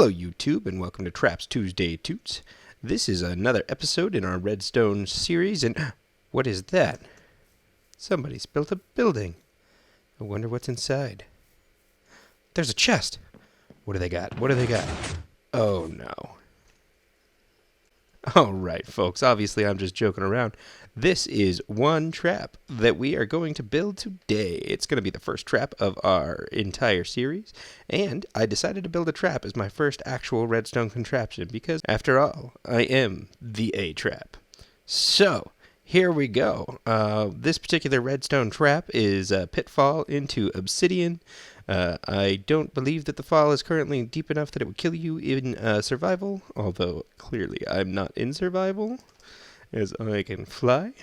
Hello YouTube and welcome to Traps Tuesday Tuts. This is another episode in our Redstone series and what is that? Somebody's built a building. I wonder what's inside. There's a chest. What do they got? What do they got? Oh no. Alright folks, obviously I'm just joking around. This is one trap that we are going to build today. It's going to be the first trap of our entire series, and I decided to build a trap as my first actual redstone contraption because, after all, I am the A-trap. So, here we go. This particular redstone trap is a pitfall into obsidian. I don't believe that the fall is currently deep enough that it would kill you in survival, although clearly I'm not in survival, as I can fly.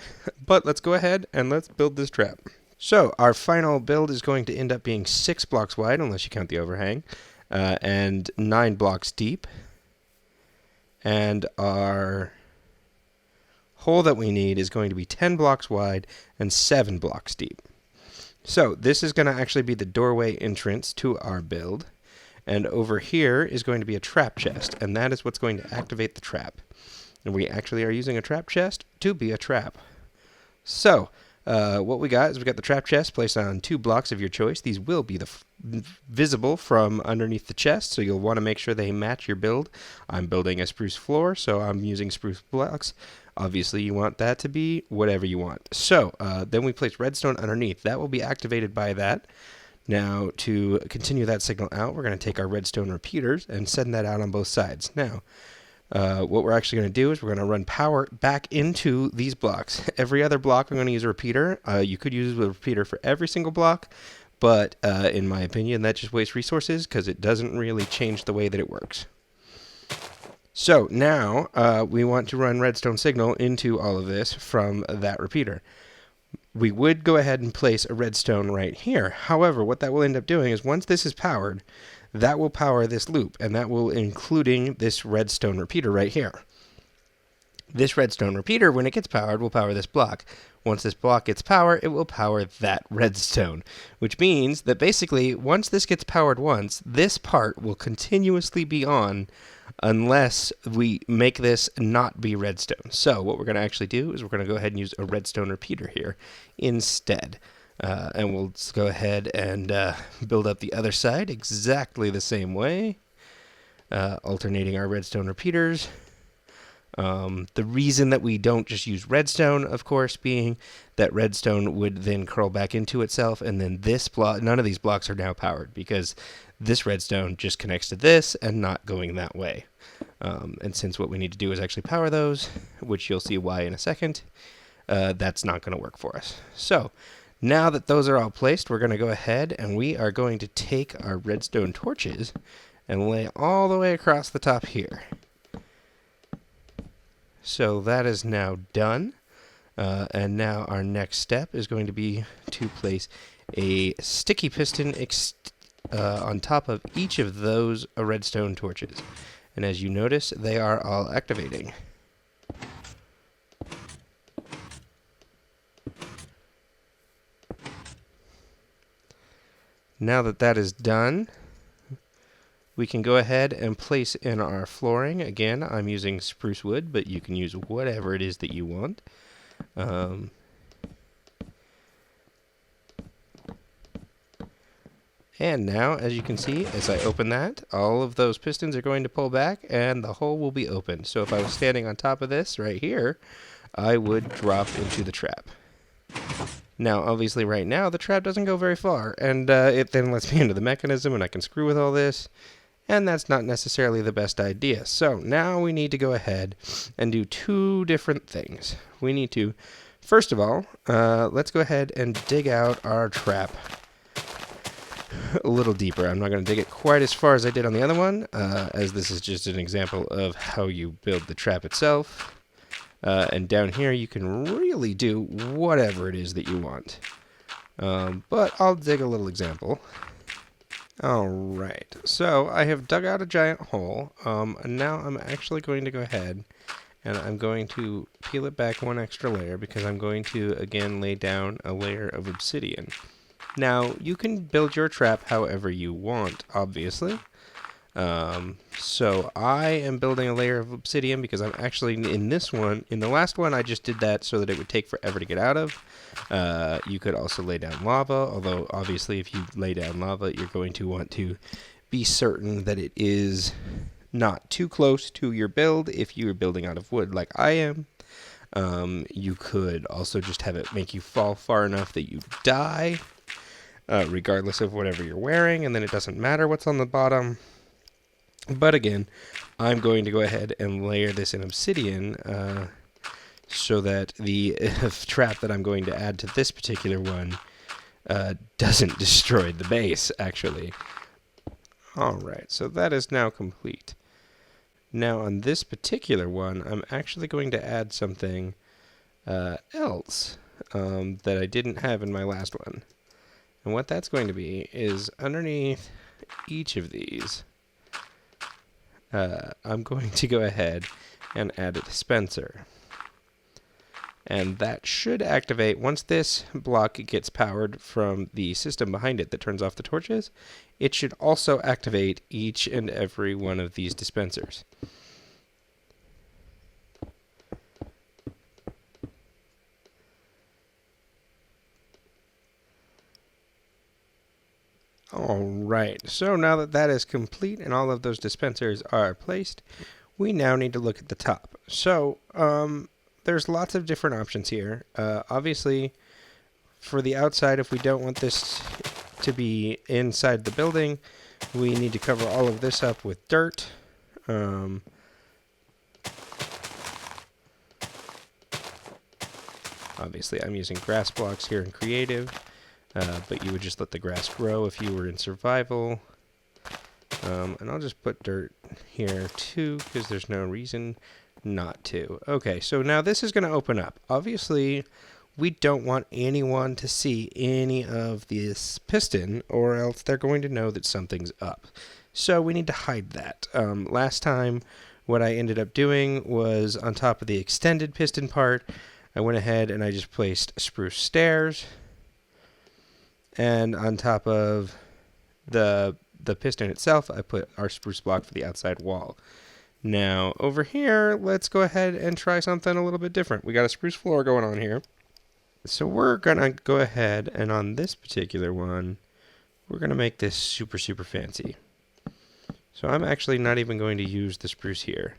But let's go ahead and let's build this trap. So our final build is going to end up being 6 blocks wide, unless you count the overhang, and 9 blocks deep. And our hole that we need is going to be 10 blocks wide and 7 blocks deep. So this is going to actually be the doorway entrance to our build. And over here is going to be a trap chest, and that is what's going to activate the trap. And we actually are using a trap chest to be a trap. So, what we got is we got the trap chest placed on 2 blocks of your choice. These will be visible from underneath the chest, so you'll want to make sure they match your build. I'm building a spruce floor, so I'm using spruce blocks. Obviously, you want that to be whatever you want. So, then we place redstone underneath. That will be activated by that. Now, to continue that signal out, we're going to take our redstone repeaters and send that out on both sides. Now, what we're actually going to do is we're going to run power back into these blocks. Every other block I'm going to use a repeater. You could use a repeater for every single block, but in my opinion that just wastes resources because it doesn't really change the way that it works. So now we want to run redstone signal into all of this from that repeater. We would go ahead and place a redstone right here. However, what that will end up doing is once this is powered, that will power this loop, and that will including this redstone repeater right here. This redstone repeater, when it gets powered, will power this block. Once this block gets power, it will power that redstone, which means that basically once this gets powered once, this part will continuously be on unless we make this not be redstone. So what we're going to actually do is we're going to go ahead and use a redstone repeater here instead. And we'll go ahead and build up the other side exactly the same way, alternating our redstone repeaters. The reason that we don't just use redstone, of course, being that redstone would then curl back into itself, and then this block, none of these blocks are now powered because this redstone just connects to this and not going that way. And since what we need to do is actually power those, which you'll see why in a second, that's not going to work for us. So now that those are all placed, we're going to go ahead and we are going to take our redstone torches and lay all the way across the top here. So that is now done. And now our next step is going to be to place a sticky piston on top of each of those redstone torches. And as you notice, they are all activating. Now that that is done, we can go ahead and place in our flooring. Again, I'm using spruce wood, but you can use whatever it is that you want. And now, as you can see, as I open that, all of those pistons are going to pull back and the hole will be open. So if I was standing on top of this right here, I would drop into the trap. Now, obviously right now, the trap doesn't go very far, and it then lets me into the mechanism and I can screw with all this, and that's not necessarily the best idea. So now we need to go ahead and do 2 different things. We need to, first of all, let's go ahead and dig out our trap a little deeper. I'm not going to dig it quite as far as I did on the other one, as this is just an example of how you build the trap itself. And down here you can really do whatever it is that you want. But I'll dig a little example. Alright, so I have dug out a giant hole, and now I'm actually going to go ahead and I'm going to peel it back 1 extra layer because I'm going to again lay down a layer of obsidian. Now, you can build your trap however you want, obviously. So I am building a layer of obsidian because I'm actually in this one. In the last one, I just did that so that it would take forever to get out of. You could also lay down lava, although obviously if you lay down lava, you're going to want to be certain that it is not too close to your build if you're building out of wood like I am. You could also just have it make you fall far enough that you die, regardless of whatever you're wearing, and then it doesn't matter what's on the bottom. But again, I'm going to go ahead and layer this in obsidian so that the trap that I'm going to add to this particular one doesn't destroy the base, actually. Alright, so that is now complete. Now on this particular one, I'm actually going to add something else that I didn't have in my last one. And what that's going to be is underneath each of these, I'm going to go ahead and add a dispenser. And that should activate, once this block gets powered from the system behind it that turns off the torches, it should also activate each and every one of these dispensers. Alright, so now that that is complete and all of those dispensers are placed, we now need to look at the top. So, there's lots of different options here. Obviously, for the outside, if we don't want this to be inside the building, we need to cover all of this up with dirt. Obviously, I'm using grass blocks here in creative. But you would just let the grass grow if you were in survival. And I'll just put dirt here too, because there's no reason not to. Okay, so now this is going to open up. Obviously, we don't want anyone to see any of this piston, or else they're going to know that something's up. So we need to hide that. Last time, what I ended up doing was on top of the extended piston part, I went ahead and I just placed spruce stairs. And on top of the piston itself, I put our spruce block for the outside wall. Now, over here, let's go ahead and try something a little bit different. We got a spruce floor going on here. So we're going to go ahead, and on this particular one, we're going to make this super, super fancy. So I'm actually not even going to use the spruce here.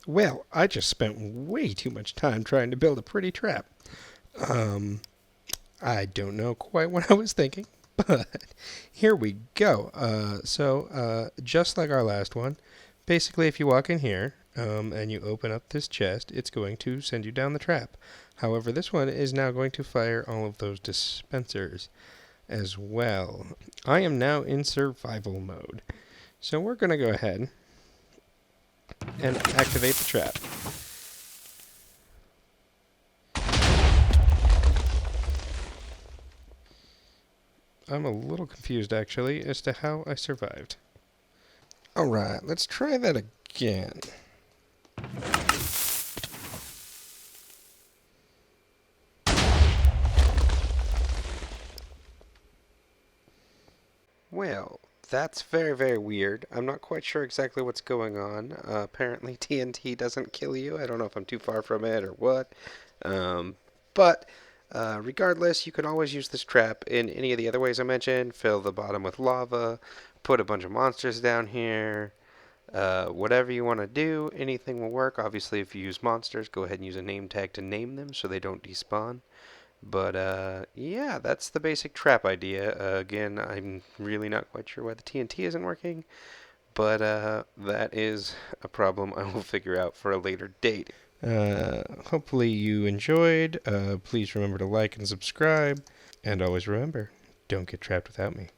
Well, I just spent way too much time trying to build a pretty trap. I don't know quite what I was thinking, but here we go. Just like our last one, basically if you walk in here and you open up this chest, it's going to send you down the trap. However, this one is now going to fire all of those dispensers as well. I am now in survival mode. So we're going to go ahead and activate the trap. I'm a little confused actually as to how I survived. Alright, let's try that again. Well, that's very, very weird. I'm not quite sure exactly what's going on. Apparently TNT doesn't kill you. I don't know if I'm too far from it or what. But regardless, you can always use this trap in any of the other ways I mentioned. Fill the bottom with lava, put a bunch of monsters down here. Whatever you want to do, anything will work. Obviously, if you use monsters, go ahead and use a name tag to name them so they don't despawn. But, yeah, that's the basic trap idea. Again, I'm really not quite sure why the TNT isn't working, but that is a problem I will figure out for a later date. Hopefully you enjoyed. Please remember to like and subscribe. And always remember, don't get trapped without me.